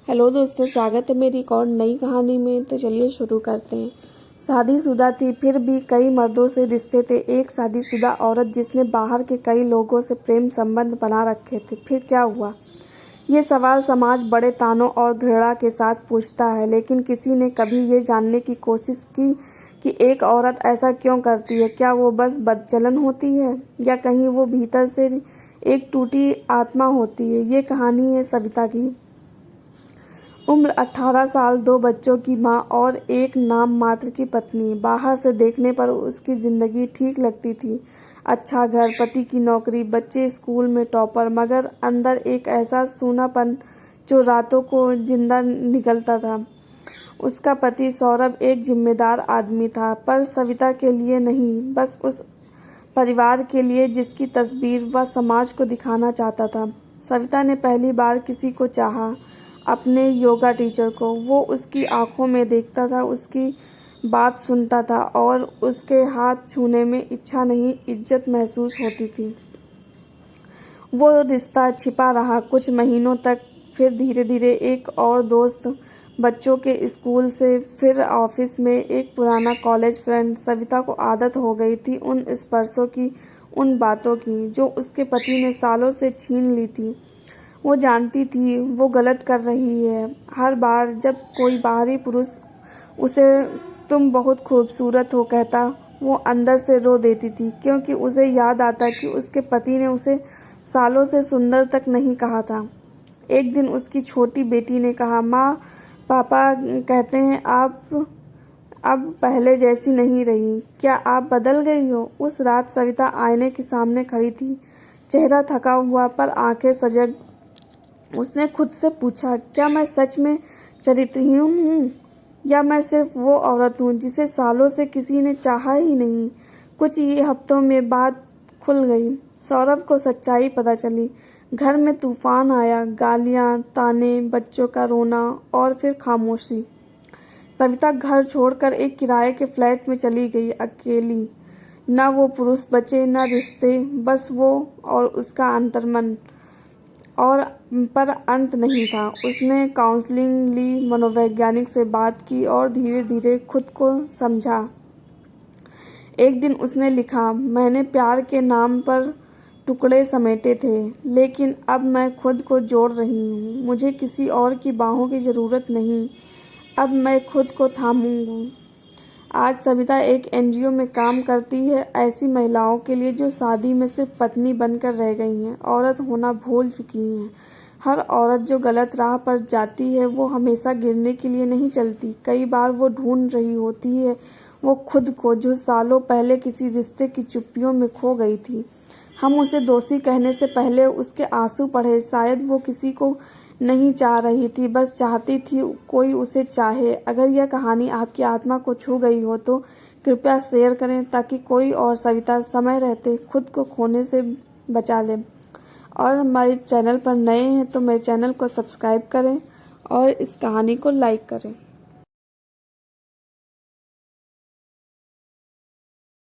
Hello दोस्तों, स्वागत है मेरी एक और नई कहानी में। तो चलिए शुरू करते हैं। शादीशुदा थी, फिर भी कई मर्दों से रिश्ते थे। एक शादीशुदा औरत जिसने बाहर के कई लोगों से प्रेम संबंध बना रखे थे, फिर क्या हुआ? ये सवाल समाज बड़े तानों और घृणा के साथ पूछता है, लेकिन किसी ने कभी ये जानने की कोशिश की कि एक औरत ऐसा क्यों करती है? क्या वो बस बदचलन होती है, या कहीं वो भीतर से एक टूटी आत्मा होती है? ये कहानी है सविता की। उम्र 18 साल, 2 बच्चों की मां और एक नाम मात्र की पत्नी। बाहर से देखने पर उसकी जिंदगी ठीक लगती थी। अच्छा घर, पति की नौकरी, बच्चे स्कूल में टॉपर, मगर अंदर एक ऐसा सूनापन जो रातों को जिंदा निकलता था। उसका पति सौरभ एक जिम्मेदार आदमी था, पर सविता के लिए नहीं, बस उस परिवार के लिए जिसकी तस्वीर वह समाज को दिखाना चाहता था। सविता ने पहली बार किसी को चाहा, अपने योगा टीचर को। वो उसकी आंखों में देखता था, उसकी बात सुनता था, और उसके हाथ छूने में इच्छा नहीं, इज्जत महसूस होती थी। वो रिश्ता छिपा रहा कुछ महीनों तक, फिर धीरे धीरे एक और दोस्त, बच्चों के स्कूल से, फिर ऑफिस में एक पुराना कॉलेज फ्रेंड। सविता को आदत हो गई थी उन स्पर्शों की, उन बातों की जो उसके पति ने सालों से छीन ली थी। वो जानती थी वो गलत कर रही है। हर बार जब कोई बाहरी पुरुष उसे तुम बहुत खूबसूरत हो कहता, वो अंदर से रो देती थी, क्योंकि उसे याद आता कि उसके पति ने उसे सालों से सुंदर तक नहीं कहा था। एक दिन उसकी छोटी बेटी ने कहा, माँ, पापा कहते हैं आप अब पहले जैसी नहीं रही। क्या आप बदल गई हो? उस रात सविता आईने के सामने खड़ी थी, चेहरा थका हुआ पर आंखें सजग। उसने खुद से पूछा, क्या मैं सच में चरित्रहीन हूँ, या मैं सिर्फ वो औरत हूँ जिसे सालों से किसी ने चाहा ही नहीं? कुछ ही हफ्तों में बात खुल गई। सौरभ को सच्चाई पता चली। घर में तूफान आया, गालियाँ, ताने, बच्चों का रोना और फिर खामोशी। सविता घर छोड़कर एक किराए के फ्लैट में चली गई, अकेली। न वो पुरुष बचे, न रिश्ते, बस वो और उसका अंतर्मन। और पर अंत नहीं था। उसने काउंसलिंग ली, मनोवैज्ञानिक से बात की और धीरे धीरे खुद को समझा। एक दिन उसने लिखा, मैंने प्यार के नाम पर टुकड़े समेटे थे, लेकिन अब मैं खुद को जोड़ रही हूँ। मुझे किसी और की बाहों की ज़रूरत नहीं, अब मैं खुद को थामूंगी। आज सविता एक एनजीओ में काम करती है, ऐसी महिलाओं के लिए जो शादी में सिर्फ पत्नी बनकर रह गई हैं, औरत होना भूल चुकी हैं। हर औरत जो गलत राह पर जाती है वो हमेशा गिरने के लिए नहीं चलती। कई बार वो ढूंढ रही होती है वो खुद को, जो सालों पहले किसी रिश्ते की चुप्पियों में खो गई थी। हम उसे दोषी कहने से पहले उसके आंसू पढ़े। शायद वो किसी को नहीं चाह रही थी, बस चाहती थी कोई उसे चाहे। अगर यह कहानी आपकी आत्मा को छू गई हो तो कृपया शेयर करें, ताकि कोई और सविता समय रहते खुद को खोने से बचा ले। और हमारे चैनल पर नए हैं तो मेरे चैनल को सब्सक्राइब करें और इस कहानी को लाइक करें।